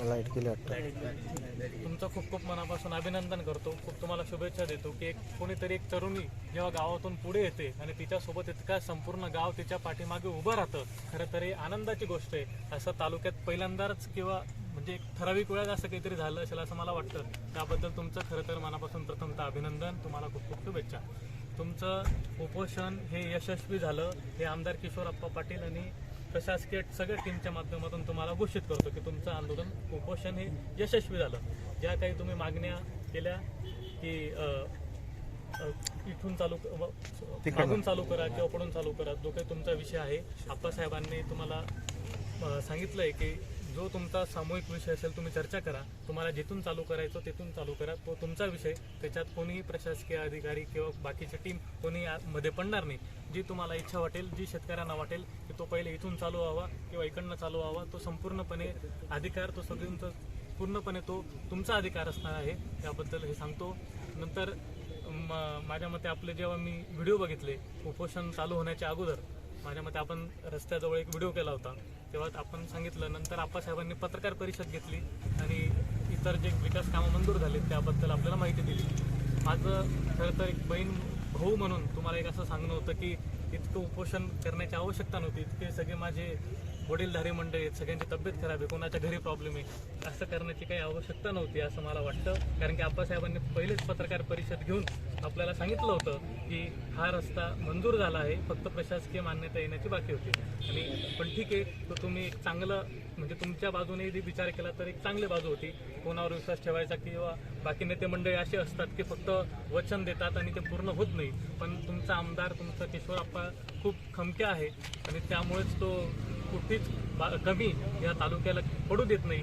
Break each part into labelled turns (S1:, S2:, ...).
S1: Light केली वाटतं.
S2: तुमचं खूप खूप मनापासून अभिनंदन करतो. खूप तुम्हाला शुभेच्छा देतो की कोणीतरी एक तरुणी जेव्हा गावातून पुढे येते आणि तिच्यासोबत इतका संपूर्ण गाव तिच्या पाठीमागे उभं राहतं, खरं तरी आनंदाची गोष्ट आहे. असं तालुक्यात पहिल्यांदाच किंवा म्हणजे एक ठराविक वेळात असं काहीतरी झालं असेल असं मला वाटतं. त्याबद्दल तुमचं खरं तर मनापासून प्रथमतः अभिनंदन. तुम्हाला खूप खूप शुभेच्छा. तुमचं उपोषण हे यशस्वी झालं हे आमदार किशोरप्पा पाटील आणि प्रशासकीय सगळ्या टीमच्या माध्यमातून तुम्हाला घोषित करतो की तुमचं आंदोलन उपोषण हे यशस्वी झालं. ज्या काही तुम्ही मागण्या केल्या की इथून चालू मागून चालू करा किंवा पडून चालू करा, जो काही तुमचा विषय आहे आप्पासाहेबांनी तुम्हाला सांगितलं आहे की जो तुमचा सामूहिक विषय असेल तुम्ही चर्चा करा, तुम्हाला जिथून चालू करायचं तिथून चालू करा, तो तुमचा विषय. त्याच्यात कोणीही प्रशासकीय अधिकारी किंवा बाकीची टीम कोणी मध्ये पडणार नाही. जी तुम्हाला इच्छा वाटेल, जी शेतकऱ्यांना वाटेल की तो पहिले इथून चालू व्हावा किंवा इकडनं चालू व्हावा, तो संपूर्णपणे अधिकार तो सगळ्यांचा पूर्णपणे तो तुमचा अधिकार असणार आहे. त्याबद्दल हे सांगतो. नंतर माझ्या मते आपले जेव्हा मी व्हिडिओ बघितले उपोषण चालू होण्याच्या अगोदर, माझ्या मते आपण रस्त्याजवळ एक व्हिडिओ केला होता, तेव्हा आपण सांगितलं. नंतर आप्पासाहेबांनी पत्रकार परिषद घेतली आणि इतर जे विकास कामं मंजूर झाले त्याबद्दल आपल्याला माहिती दिली. माझं खरं तर एक बहीण भाऊ म्हणून तुम्हाला एक असं सांगणं होतं की इतकं उपोषण करण्याची आवश्यकता नव्हती. इतके सगळे माझे वडीलधारी मंडळी आहेत, सगळ्यांची तब्येत खराब आहे, कोणाच्या घरी प्रॉब्लेम आहे, असं करण्याची काही आवश्यकता नव्हती असं मला वाटतं. कारण की आप्पासाहेबांनी पहिलेच पत्रकार परिषद घेऊन आपल्याला सांगितलं होतं की हा रस्ता मंजूर झाला आहे, फक्त प्रशासकीय मान्यता येण्याची बाकी होती. आणि पण ठीक आहे, तर तुम्ही एक चांगलं म्हणजे तुमच्या बाजूने जरी विचार केला तर एक चांगली बाजू होती. कोणावर विश्वास ठेवायचा किंवा बाकी नेते मंडळी असे असतात की फक्त वचन देतात आणि ते पूर्ण होत नाही. पण तुमचा आमदार तुमचा किशोरप्पा खूप खमक्या आहे आणि त्यामुळेच तो कुठेच कमी या तालुक्याला पडू देत नाही.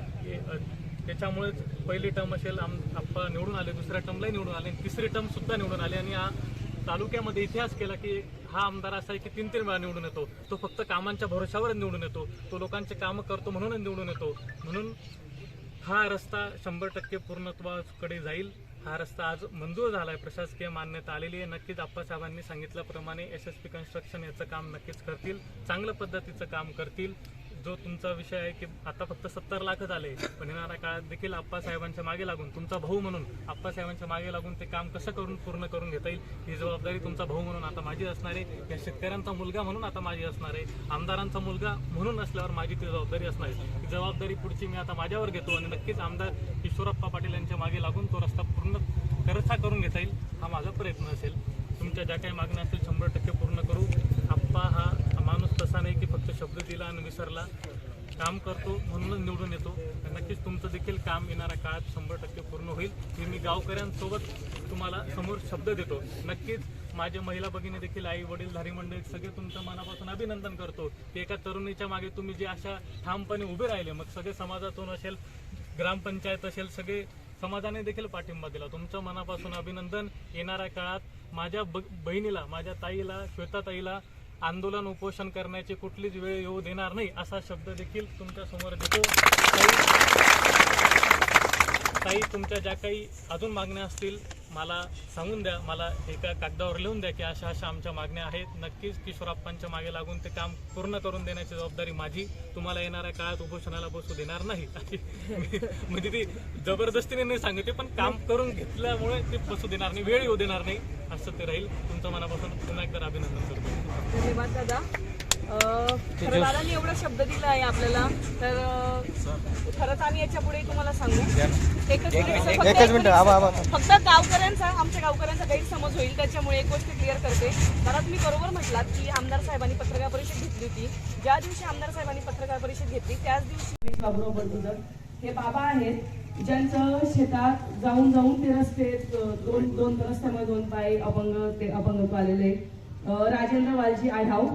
S2: त्याच्यामुळेच पहिली टर्म असेल आप्पा निवडून आले, दुसऱ्या टर्मलाही निवडून आले, तिसरी टर्म सुद्धा निवडून आले. आणि हा तालुक्यामध्ये इतिहास केला की हा आमदार असा आहे की 3-3 वेळा निवडून येतो. तो फक्त कामांच्या भरोशावर निवडून येतो, तो लोकांचे कामं करतो म्हणूनच निवडून येतो. म्हणून हा रस्ता 100% पूर्णत्वाकडे जाईल. हा रस्ता आज मंजूर झाला आहे, प्रशासकीय मान्यता आलेली आहे. नक्कीच आप्पासाहेबांनी सांगितल्याप्रमाणे SSP कन्स्ट्रक्शन याचं काम नक्कीच करतील, चांगल्या पद्धतीचं काम करतील. जो तुमचा विषय आहे की आता फक्त 70 लाखच आले, पण येणाऱ्या काळात देखील आप्पासाहेबांच्या मागे लागून तुमचा भाऊ म्हणून आप्पासाहेबांच्या मागे लागून ते काम कसं पूर्ण करून घेता येईल ही जबाबदारी तुमचा भाऊ म्हणून आता माझी असणार आहे, या शेतकऱ्यांचा मुलगा म्हणून आता माझी असणार आहे, आमदारांचा मुलगा म्हणून असल्यावर माझी ती जबाबदारी असणार आहे. ही जबाबदारी पुढची मी आता माझ्यावर घेतो आणि नक्कीच आमदार किशोरप्पा पाटील यांच्या मागे लागून तो रस्ता पूर्ण कसा करून घेता येईल हा माझा प्रयत्न असेल. तुमच्या ज्या काही मागण्या असतील 100% पूर्ण करू. आप्पा हा माणूस तसा नाही की फक्त शब्द दिला आणि विसरला, काम करतो म्हणूनच निवडून येतो. नक्कीच तुमचं देखील काम येणाऱ्या काळात 100% पूर्ण होईल हे मी गावकऱ्यांसोबत तुम्हाला समोर शब्द देतो. नक्कीच माझे महिला भगिनी देखील, आई वडील धारी मंडळी सगळे तुमचं मनापासून अभिनंदन करतो की एका तरुणीच्या मागे तुम्ही जे अशा ठामपणे उभे राहिले. मग सगळे समाजातून असेल, ग्रामपंचायत असेल, सगळे समाजाने देखील पाठिंबा दिला. तुमचं मनापासून अभिनंदन. येणाऱ्या काळात माझ्या बहिणीला, माझ्या ताईला, श्वेताताईला आंदोलन उपोषण करण्याची कुठलीच वेळ येऊ देणार नाही असा शब्द देखील तुमच्या समोर देतो. ताई तुमच्या ज्या काही अजून मागण्या असतील मला सांगून द्या, मला एका कागदावर लिहून द्या की अशा अशा आमच्या मागण्या आहेत. नक्कीच किशोरप्पांच्या मागे लागून ते काम पूर्ण करून देण्याची जबाबदारी माझी. तुम्हाला येणाऱ्या काळात उपोषणाला बसू देणार नाही म्हणजे ती जबरदस्तीने नाही सांगते, पण काम करून घेतल्यामुळे ते बसू देणार नाही, वेळ येऊ देणार नाही असं ते राहील. तुमचं मनापासून पुन्हा एकदा अभिनंदन करतो.
S3: धन्यवाद दादा. खरं दादांनी एवढा शब्द दिला आहे आपल्याला, तर खरंच आम्ही याच्या पुढे तुम्हाला सांगू एकच मिनिट, फक्त आमच्या गावकऱ्यांचा गैरसमज होईल त्याच्यामुळे एक गोष्ट क्लिअर करते. दादा तुम्ही बरोबर म्हटलात की आमदार साहेबांनी पत्रकार परिषद घेतली होती. ज्या दिवशी आमदार साहेबांनी पत्रकार परिषद घेतली त्याच दिवशी बाबूराव हे बाबा आहेत ज्यांचं शेतात जाऊन ते रस्ते दोन रस्त्यामुळे 2 पाय अपंगत्व आलेले. राजेंद्र वालजी आढाव,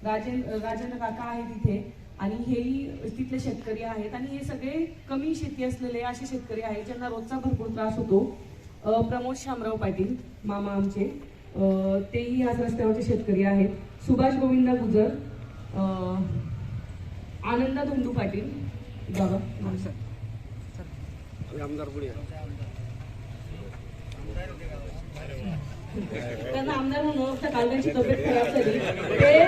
S3: राजेंद्र काका आहे तिथे, आणि हेही तिथले शेतकरी आहेत. आणि हे सगळे कमी शेती असलेले असे शेतकरी आहेत ज्यांना रोजचा भरपूर त्रास होतो. प्रमोद शामराव पाटील मामा आमचे, तेही ह्याच रस्त्यावरचे शेतकरी आहेत. सुभाष गोविंदा गुजर, आनंदा धोंडू पाटील, बाबा आमदार त्यांना आमदार म्हणून काल त्यांची तब्येत खराब झाली. ते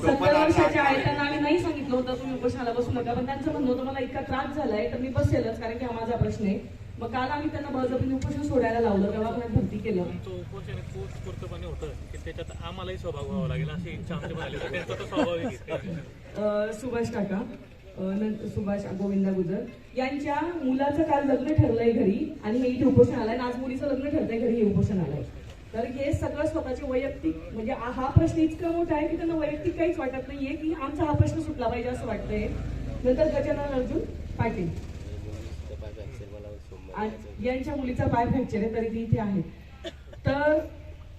S3: 70 वर्षाच्या आहेत, त्यांना आम्ही नाही सांगितलं होतं तुम्ही उपोषणाला बसू नका, पण त्यांचं म्हणणं होतं मला इतका त्रास झालाय तर मी बसेलच, कारण की हा माझा प्रश्न आहे. मग काल आम्ही त्यांना बळजबरीने उपोषण सोडायला लावलं, दवाखान्यात भरती केलं.
S2: तुमचं उपोषण एक उत्स्फूर्तपणे होतं की त्याच्यात आम्हालाही सहभाग व्हावा लागेल अशी इच्छा आमची झाली, तर त्यांचा तो स्वाभाविक आहे.
S3: सुभाष काका, सुभाष गोविंदा गुजर यांच्या मुलाचं काल लग्न ठरलंय घरी आणि हे इथे उपोषण आलंय. आज मुलीचं लग्न ठरतंय घरी, हे उपोषण आलंय. तर हे सगळं स्वतःचे वैयक्तिक, म्हणजे हा प्रश्न इतका मोठा आहे की त्यांना वैयक्तिक काहीच वाटत नाहीये की आमचा हा प्रश्न सुटला पाहिजे असं वाटतंय. नंतर गजानन अर्जुन पाटील यांच्या मुलीचा पाय फ्रॅक्चर आहे, तरी ती इथे आहे. तर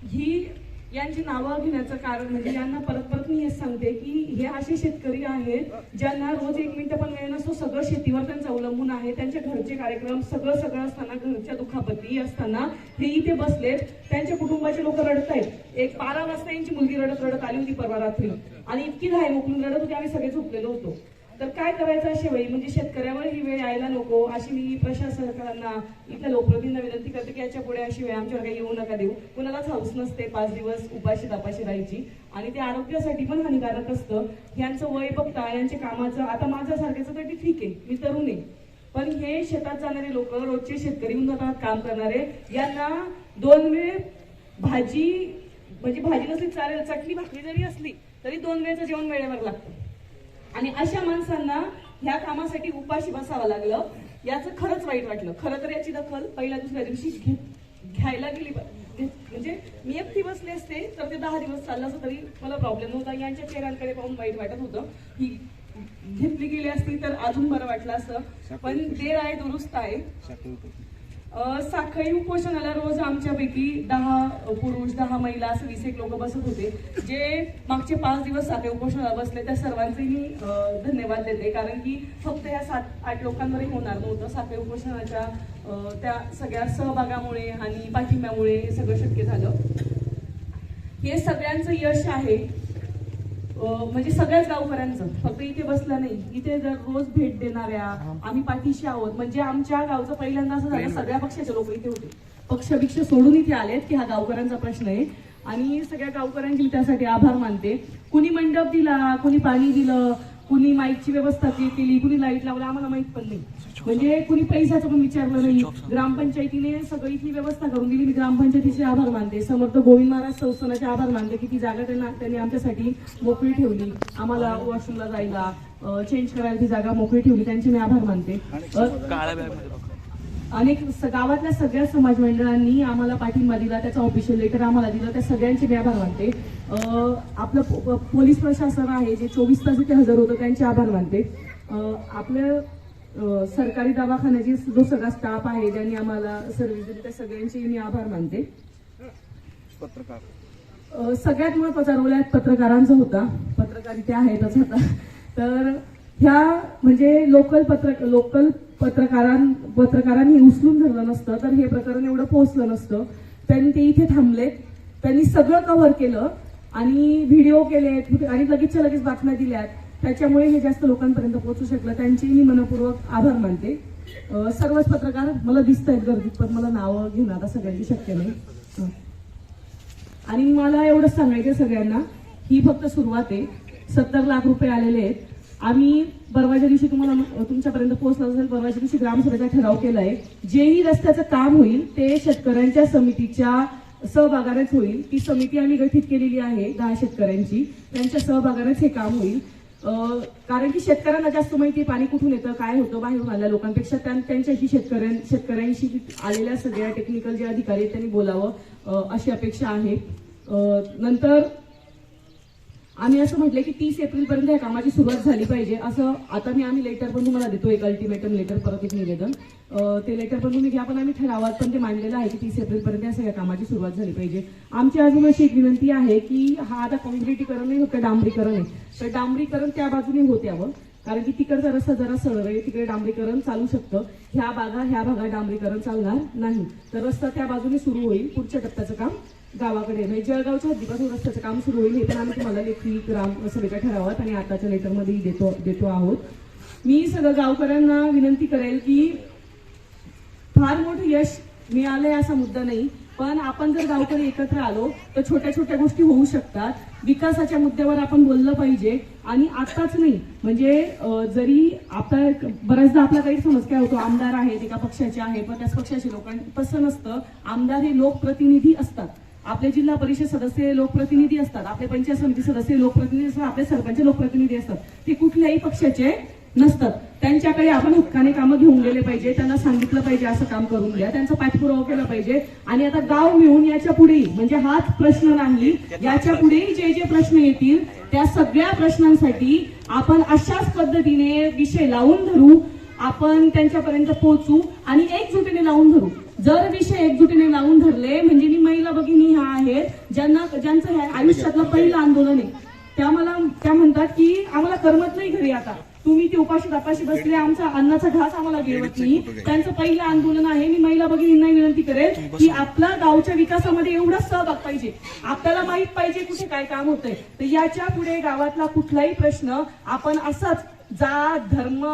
S3: ही यांची नावं घेण्याचं कारण म्हणजे यांना परत परत मी हेच सांगते की हे असे शेतकरी आहेत ज्यांना रोज 1 मिनिट पण वेळ नसतो, सगळं शेतीवर त्यांचं अवलंबून आहे. त्यांच्या घरचे कार्यक्रम सगळं असताना, घरच्या दुखापती असताना हे इथे बसलेत. त्यांच्या कुटुंबाचे लोक रडत आहेत. एक 12 वाजता यांची मुलगी रडत आली होती परवा रात्री आणि इतकी घाई मोकळून रडत होती, आम्ही सगळे झोपलेलो होतो. तर काय करायचं अशी वेळी, म्हणजे शेतकऱ्यावर ही वेळ यायला नको अशी मी प्रशासकांना, इथल्या लोकप्रतिनिधींना विनंती करते की याच्या पुढे अशी वेळ आमच्यावर काही येऊ नका देऊ. कुणालाच हौस नसते 5 दिवस उपाशी तापाशी राहायची आणि ते आरोग्यासाठी पण हानिकारक असतं. यांचं वय बघता, यांच्या कामाचं, आता माझ्यासारख्याचं तर ठीक आहे, मी तरुण आहे, पण हे शेतात जाणारे लोक, रोजचे शेतकरी उन्हात काम करणारे, यांना 2 वेळ भाजी, म्हणजे भाजी नसली चालेल, चटणी भाकरी जरी असली तरी 2 वेळचं जेवण वेळेवर लागतं. आणि अशा माणसांना ह्या कामासाठी उपाशी बसावं लागलं, याचं खरंच वाईट वाटलं. खरं तर याची दखल पहिल्या दुसऱ्या दिवशी घ्यायला गेली, म्हणजे मी एकटी बसले असते तर ते 10 दिवस चाललं असं तरी मला प्रॉब्लेम नव्हता. यांच्या चेहऱ्यांकडे पाहून वाईट वाटत होतं. ही घेतली गेली असती तर अजून बरं वाटलं असतं, पण देर आहे दुरुस्त आहे. साखळी उपोषणाला रोज आमच्यापैकी 10 पुरुष 10 महिला असं 20 एक लोक बसत होते. जे मागचे 5 दिवस साखळी उपोषणाला बसले त्या सर्वांचे मी धन्यवाद देते, कारण की फक्त या 7-8 लोकांवरही होणार नव्हतं. साखळी उपोषणाच्या त्या सगळ्या सहभागामुळे आणि पाठिंब्यामुळे हे सगळं शक्य झालं. हे सगळ्यांचं यश आहे, म्हणजे सगळ्याच गावकऱ्यांचं, फक्त इथे बसलं नाही, इथे जर रोज भेट देणाऱ्या आम्ही पाठीशी आहोत. म्हणजे आमच्या गावचं पहिल्यांदा असं झालं, सगळ्या पक्षाचे लोक इथे होते, पक्ष सोडून इथे आलेत की हा गावकऱ्यांचा प्रश्न आहे. आणि सगळ्या गावकऱ्यांची मी त्यासाठी आभार मानते. कुणी मंडप दिला, कुणी पाणी दिलं, कुणी माईकची व्यवस्था केली, कुणी लाईट लावला, आम्हाला माहित पण नाही. म्हणजे कुणी पैशाचं पण विचारलं नाही. ग्रामपंचायतीने सगळी इथली व्यवस्था करून दिली, मी ग्रामपंचायतीचे आभार मानते. समर्थ गोविंद महाराज संस्थानाचे आभार मानते की ती जागा त्यांनी आमच्यासाठी मोकळी ठेवली, आम्हाला वॉशरूमला जायला चेंज करायला ती जागा मोकळी ठेवली, त्यांचे मी आभार मानते. अनेक गावातल्या सगळ्या समाज मंडळांनी आम्हाला पाठिंबा दिला, त्याचा ऑफिशियल लेटर आम्हाला दिलं, त्या सगळ्यांचे मी आभार मानते. आपलं पोलीस प्रशासन आहे जे 24 तास इथे हजर होतं, त्यांचे आभार मानते. आपलं सरकारी दवाखान्याची जो सगळा स्टाफ आहे ज्यांनी आम्हाला सर्व्हिस दिली, त्या सगळ्यांचे मी आभार मानते. सगळ्यात महत्वाचा रोल आहे पत्रकारांचा होता, पत्रकारिता आहेतच आता. तर ह्या म्हणजे लोकल पत्रकारांनी उचलून धरलं नसतं तर हे प्रकरण एवढं पोहोचलं नसतं. त्यांनी ते इथे थांबलेत, त्यांनी सगळं कव्हर केलं आणि व्हिडिओ केलेत आणि लगेचच्या लगेच बातम्या दिल्यात, त्याच्यामुळे हे जास्त लोकांपर्यंत पोहोचू शकलं. त्यांचे मी मनपूर्वक आभार मानते. सर्वच पत्रकार मला दिसत आहेत गर्दीत, पण मला नावं घेणं आता सगळ्यांची शक्य नाही. आणि मला एवढंच सांगायचं सगळ्यांना, ही फक्त सुरुवात आहे. 70 लाख रुपये आलेले आहेत. आम्ही परवाच्या दिवशी तुम्हाला तुमच्यापर्यंत पोहोचला असेल, परवाच्या दिवशी ग्रामसभेचा ठराव केलाय. जेही रस्त्याचं काम होईल ते शेतकऱ्यांच्या समितीच्या सहभागानेच होईल. ती समिती आम्ही गठीत केलेली आहे 10 शेतकऱ्यांची, त्यांच्या सहभागानेच हे काम होईल. कारण की शेतकऱ्यांना जास्त माहिती पाणी कुठून येतं, काय होतं बाहेरून आलेल्या लोकांपेक्षा. त्यांच्याशी शेतकऱ्यांशी आलेल्या सगळ्या टेक्निकल जे अधिकारी आहेत त्यांनी बोलावं अशी अपेक्षा आहे. नंतर आम्ही असं म्हटलं की 30 एप्रिलपर्यंत या कामाची सुरुवात झाली पाहिजे असं. आता आम्ही लेटर पण तुम्हाला देतो, एक अल्टिमेटम लेटर, परत एक निवेदन. ते लेटर पण तुम्ही घ्या, पण आम्ही ठरावात पण ते मांडलेलं आहे की 30 एप्रिलपर्यंत या सगळ्या कामाची सुरुवात झाली पाहिजे. आमची अजून अशी एक विनंती आहे की हा आता काँक्रिटीकरण नाही होतं, डांबरीकरण आहे. तर डांबरीकरण त्या बाजूने होत यावं, कारण की तिकडचा रस्ता जरा सरळ आहे, तिकडे डांबरीकरण चालू शकतं. ह्या भागात डांबरीकरण चालणार नाही. तर रस्ता त्या बाजूने सुरू होईल. पुढच्या टप्प्याचं काम गावाकडे म्हणजे जळगावच्या हद्दीपासून रस्त्याचं काम सुरू होईल. हे पण आम्ही तुम्हाला लेखी ग्रामसभेच्या ठरावात आणि आताच्या लेटरमध्ये देतो आहोत. मी सगळं गावकऱ्यांना विनंती करेल की फार मोठं यश मिळालंय असा मुद्दा नाही, पण आपण जर गावकरी एकत्र आलो तर छोट्या छोट्या गोष्टी होऊ शकतात. विकासाच्या मुद्द्यावर आपण बोललं पाहिजे. आणि आताच नाही म्हणजे जरी आपला बऱ्याचदा आपला गैरसमज काय होतो, आमदार आहेत एका पक्षाचे आहे पण त्याच पक्षाचे लोक, तसं नसतं. आमदार हे लोकप्रतिनिधी असतात, आपले जिल्हा परिषद सदस्य लोकप्रतिनिधी असतात, आपले पंचायत समिती सदस्य लोकप्रतिनिधी असतात, आपले सरपंच लोकप्रतिनिधी असतात. ते कुठल्याही पक्षाचे नसतात. त्यांच्याकडे आपण हक्काने कामं घेऊन गेले पाहिजे, त्यांना सांगितलं पाहिजे असं काम करून द्या, त्यांचा पाठपुरावा केला पाहिजे. आणि आता गाव मिळून याच्या पुढे म्हणजे हाच प्रश्न नाही, याच्या पुढे जे जे प्रश्न येतील त्या सगळ्या प्रश्नांसाठी आपण अशाच पद्धतीने विषय लावून धरू, आपण त्यांच्यापर्यंत पोहोचू आणि एकजुटीने लावून धरू. जर विषय एकजुटीने लावून धरले म्हणजे मी महिला भगिनी ह्या आहेत ज्यांचं हे आयुष्यातलं पहिलं आंदोलन आहे, त्या म्हणतात की आम्हाला करमत नाही घरी, आता तुम्ही ते उपाशी तापाशी बसले, आमचा अन्नाचा घास आम्हाला गिळवत नाही. त्यांचं पहिलं आंदोलन आहे. मी महिला भगिनींना विनंती करेल की आपला गावच्या विकासामध्ये एवढा सहभाग पाहिजे, आपल्याला माहित पाहिजे कुठे काय काम होतंय. तर याच्या पुढे गावातला कुठलाही प्रश्न आपण असाच जात धर्म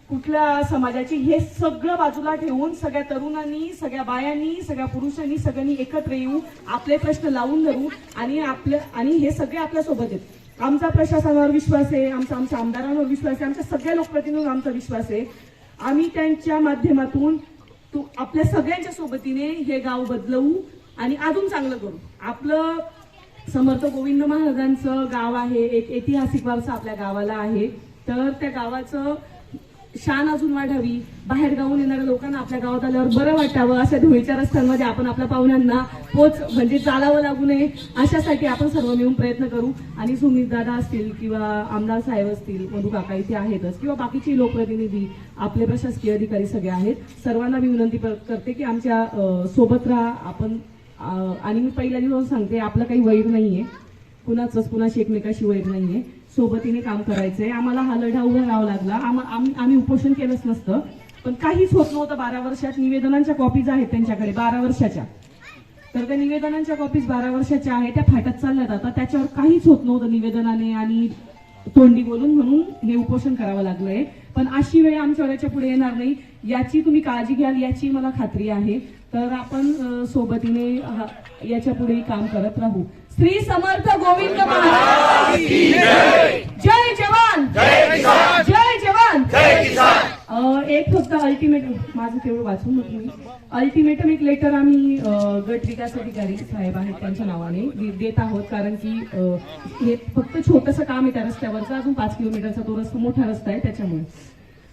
S3: कुठल्या समाजाची हे सगळं बाजूला ठेवून सगळ्या तरुणांनी, सगळ्या बायांनी, सगळ्या पुरुषांनी सगळ्यांनी एकत्र येऊ, आपले प्रश्न लावून धरू आणि हे सगळे आपल्या सोबत आहेत. आमचा प्रशासनावर विश्वास आहे, आमच्या आमदारांवर विश्वास आहे, आमच्या सगळ्या लोकप्रतिनिधींवर आमचा विश्वास आहे. आम्ही त्यांच्या माध्यमातून आपल्या सगळ्यांच्या सोबतीने हे गाव बदलवू आणि अजून चांगलं करू. आपलं समर्थ गोविंद महाराजांचं गाव आहे, एक ऐतिहासिक वारसा आपल्या गावाला आहे. तर त्या गावाचं शान अजून वाढावी, बाहेर गावून येणाऱ्या लोकांना आपल्या गावात आल्यावर बरं वाटावं, अशा धुळीच्या रस्त्यांमध्ये आपण आपल्या पाहुण्यांना म्हणजे चालावं लागू नये, अशासाठी आपण सर्व मिळून प्रयत्न करू. आणि सुमित दादा असतील किंवा आमदार साहेब असतील, मधू काका इथे आहेतच, किंवा बाकीचे लोकप्रतिनिधी, आपले प्रशासकीय अधिकारी सगळे आहेत, सर्वांना मी विनंती करते की आमच्या सोबत राहा आपण. आणि मी पहिल्या दिवस सांगते, आपलं काही वैर नाहीये, कुणाची एकमेकाशी वैर नाहीये, सोबतीने काम करायचंय. आम्हाला हा लढा उभा राहावा लागला, आम्ही उपोषण केलंच नसतं, पण काहीच होत नव्हतं. 12 वर्षात निवेदनांच्या कॉपीज आहेत त्यांच्याकडे 12 वर्षाच्या, तर त्या निवेदनांच्या कॉपीज 12 वर्षाच्या आहेत, त्या फाटत चालल्यात. आता त्याच्यावर काहीच होत नव्हतं निवेदनाने आणि तोंडी बोलून, म्हणून हे उपोषण करावं लागलंय. पण अशी वेळ आमच्या याच्या पुढे येणार नाही याची तुम्ही काळजी घ्याल, याची मला खात्री आहे. तर आपण सोबतीने याच्या पुढे काम करत राहू. श्री समर्थ गोविंद महाराज की जय. जय जवान जय किसान. जय जवान जय किसान. एक फक्त अल्टिमेटम माझं तेवढं वाचून होत नाही. अल्टिमेटम एक लेटर आम्ही गट विकास अधिकारी साहेब आहेत त्यांच्या नावाने देत आहोत, कारण की हे फक्त छोटंसं काम आहे त्या रस्त्यावरचं, अजून 5 किलोमीटरचा तो रस्ता मोठा रस्ता आहे. त्याच्यामुळे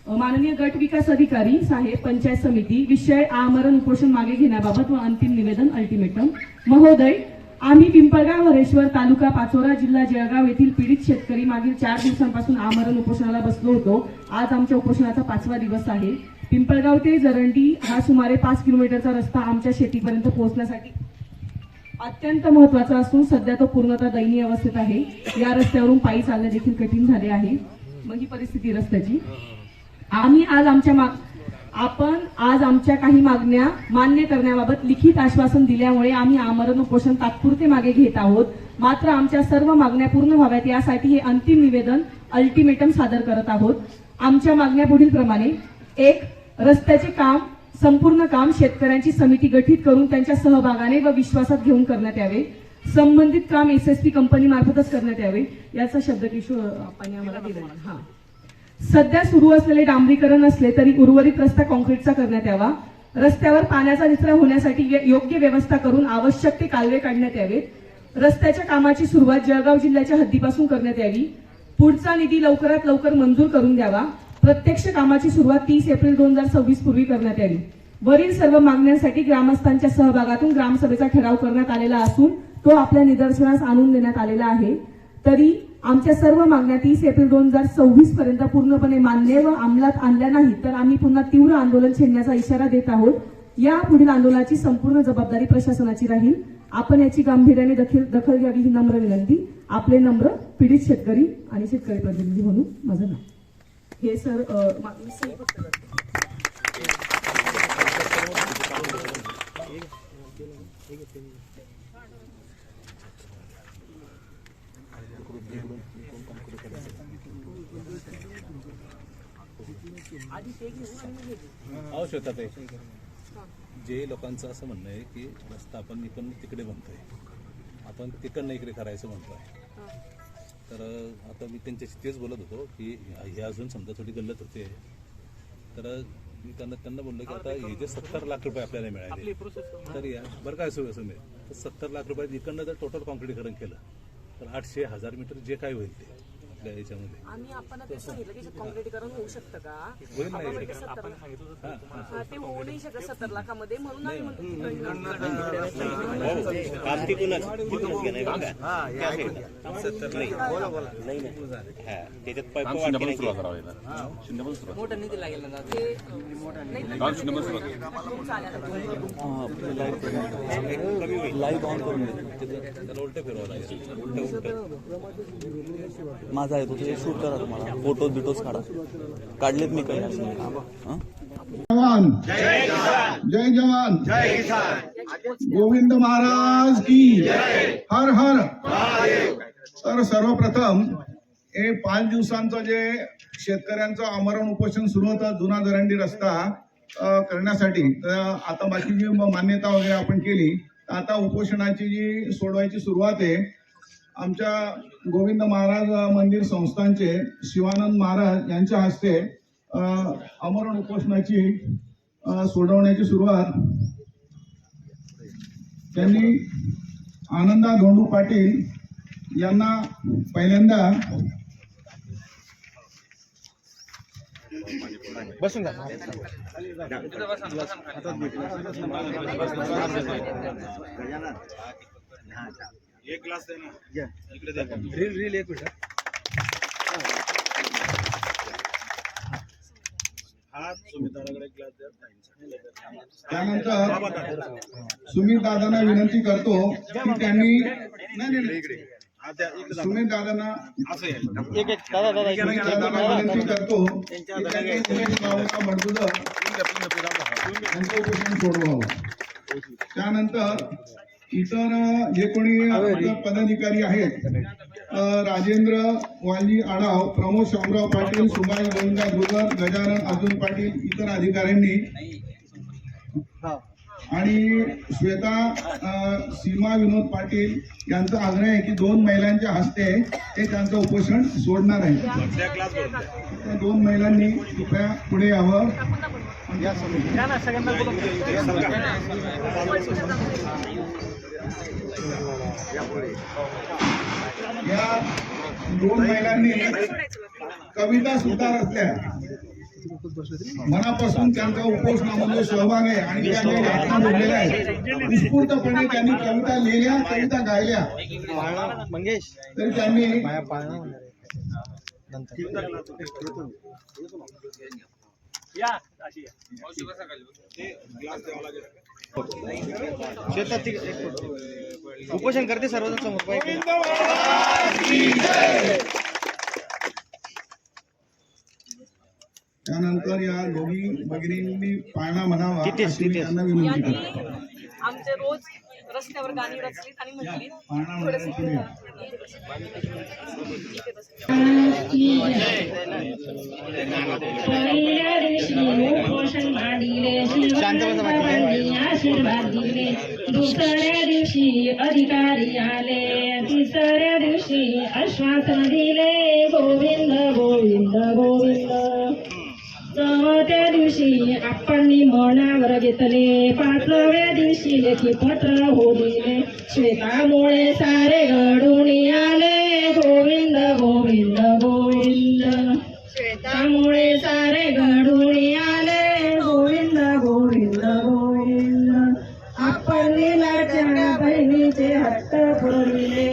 S3: माननीय गट विकास अधिकारी साहेब, पंचायत समिती, विषय आमरण उपोषण मागे घेण्याबाबत व अंतिम निवेदन अल्टिमेटम. महोदय, आम्ही पिंपळगाव हरेश्वर तालुका पाचोरा जिल्हा जळगाव येथील पीडित शेतकरी मागील 4 दिवसांपासून आमरण उपोषणाला बसलो होतो. आज आमच्या उपोषणाचा 5वा दिवस आहे. पिंपळगाव ते जरंडी हा सुमारे 5 किलोमीटरचा रस्ता आमच्या शेतीपर्यंत पोहोचण्यासाठी अत्यंत महत्वाचा असून सध्या तो पूर्णतः दयनीय अवस्थेत आहे. या रस्त्यावरून पायी चालणे देखील कठीण झाले आहे. मग ही परिस्थिती रस्त्याची. आपण आज आमच्या काही मागण्या मान्य करण्याबाबत लिखित आश्वासन दिल्यामुळे आम्ही आमरण उपोषण तात्पुरते मागे घेत आहोत. मात्र आमच्या सर्व मागण्या पूर्ण व्हाव्यात यासाठी हे अंतिम निवेदन अल्टिमेटम सादर करत आहोत. आमच्या मागण्या पुढील प्रमाणे: 1. रस्त्याचे काम संपूर्ण काम शेतकऱ्यांची समिती गठीत करून त्यांच्या सहभागाने व विश्वासात घेऊन करण्यात यावे. संबंधित काम एसएसपी कंपनी मार्फतच करण्यात यावे. याचा शब्द किशोर आपण आम्हाला दिला. सध्या सुरू असलेले डांबरीकरण असले तरी उर्वरित रस्ता काँक्रीटचा करण्यात यावा. रस्त्यावर पाण्याचा निचरा होण्यासाठी योग्य व्यवस्था करून आवश्यक ते कालवे काढण्यात यावेत. रस्त्याच्या कामाची सुरुवात जळगाव जिल्ह्याच्या हद्दीपासून करण्यात यावी. पुढचा निधी लवकरात लवकर मंजूर करून द्यावा. प्रत्यक्ष कामाची सुरुवात 30 एप्रिल 2026 पूर्वी करण्यात यावी. वरील सर्व मागण्यांसाठी ग्रामस्थांच्या सहभागातून ग्रामसभेचा ठराव करण्यात आलेला असून तो आपल्या निदर्शनास आणून देण्यात आलेला आहे. तरी आमच्या सर्व मागण्या 30 एप्रिल 2026 पर्यंत पूर्णपणे मान्य व अंमलात आणल्या नाहीत तर आम्ही पुन्हा तीव्र आंदोलन छेडण्याचा इशारा देत आहोत. या पुढील आंदोलनाची संपूर्ण जबाबदारी प्रशासनाची राहील. आपण याची गांभीर्याने दखल घ्यावी ही नम्र विनंती. आपले नम्र पीडित शेतकरी आणि शेतकरी प्रतिनिधी म्हणून माझं नाव. हे सर
S1: जे लोकांचं असं म्हणणं आहे की रस्ता आपण इकडनं तिकडे बनतोय, आपण तिकडनं इकडे करायचं म्हणतोय. तर आता मी त्यांच्याशी तेच बोलत होतो की हे अजून समजा थोडी गल्लत होते. तर मी त्यांना बोललो की आता हे जे 70 लाख रुपये आपल्याला मिळाले, तर या बरं काय असं मिळेल तर 70 लाख रुपयात इकडनं जर टोटल कॉन्क्रीटीकरण केलं तर 800-1000 मीटर जे काय होईल ते आपल्या याच्यामध्ये
S3: आणि आपण ते सांगितलं की कॉन्क्रीटीकरण होऊ शकतं का?
S1: होईल नाही.
S3: ते होऊ नाही शकत 70 लाखामध्ये, म्हणून आम्ही म्हणतो
S1: उलटे फिरवा लागेल.
S4: माझा आहे तो शूट करा, तुम्हाला फोटोज बिटोज काढलेत मी काही असे.
S5: जवान जय जवान जय किसान, गोविंद महाराज की हर हर. तर सर्वप्रथम हे 5 दिवसांचं जे शेतकऱ्यांचं आमरण उपोषण सुरू होतं जुना दरंडी रस्ता करण्यासाठी, तर आता बाकी जी मान्यता वगैरे आपण केली, तर आता उपोषणाची जी सोडवायची सुरुवात आहे. आमच्या गोविंद महाराज मंदिर संस्थानचे शिवानंद महाराज यांच्या हस्ते आमरण उपोषणाची सोडवण्याची सुरुवात त्यांनी आनंदा धोंडू पाटील यांना पहिल्यांदा
S6: बसून जा. एक ग्लास दे ना इकडे दे. रील एक मिनिट. हा सुमित दादाकडे एक ग्लास द्या.
S5: त्यानंतर सुमित दादांना विनंती करतो की त्यांनी सुमित दादांना विनंती करतो की त्यांनी बडगुजर यांचं उपोषण सोडवावं. त्यानंतर इतर जे कोणी पदाधिकारी आहेत, राजेंद्र वाली आढाव, प्रमोद शामराव पाटील, सुभाष गोविंदा धुगर, गजानन अर्जुन पाटील, इतर अधिकाऱ्यांनी आणि श्वेता सीमा विनोद पाटील यांचा आग्रह आहे की 2 महिलांच्या हस्ते ते त्यांचं उपोषण सोडणार आहे. त्या 2 महिलांनी कृपया पुढे यावं. या 2 महिलांनी कविता सुद्धा रचल्या. मनापासून त्यांचा उपोषणामध्ये सहभाग आहे आणि त्यांनी घटना जोडलेल्या आहेत. उत्स्फूर्तपणे त्यांनी कविता लिहिल्या, कविता गायल्या. तरी त्यांनी
S6: उपोषण करते सर्वजण समोर.
S5: त्यानंतर या दोघी भगिनींनी पाळणा म्हणावा अशी मी त्यांना विनंती करतो.
S3: आमचे रोज रस्त्यावर गाणी रचलीत आणि म्हटली
S7: आशीर्वाद दिले. दुसऱ्या दिवशी अधिकारी आले, तिसऱ्या दिवशी आश्वासन दिले, गोविंद गोविंद गोविंद. 4थ्या दिवशी आपण मनावर घेतले, 5व्या दिवशी लेखी पत्र हो दिले. श्वेतामुळे सारे घडून आले, गोविंद गोविंद गोविंद. श्वेतामुळे सारे घडून आले, गोविंद गोविंद गोविंद. आपण लाडक्या बहिणीचे हट्ट पुरविले,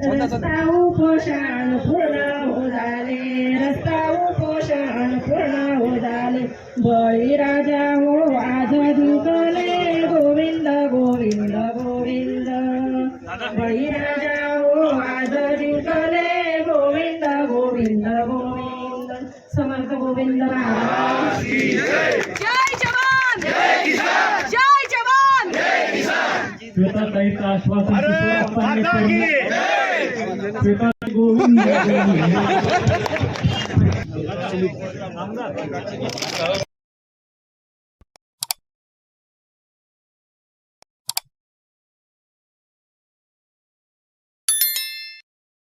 S7: रस्ता उपोषण पूर्ण हो झाले, रस्ता उपोषण पूर्ण हो झाले. बळीराजा हो आज दुखले, गोविंद गोविंद गोविंद. बळीराजा हो आज दुखले, गोविंद गोविंद गोविंद. समर्थ गोविंद महाराज.
S3: जय जवान जय किसान, जय जवान जय किसान.
S7: श्वेताताईचं आश्वासन गोविंद गोविंद.
S2: आमदार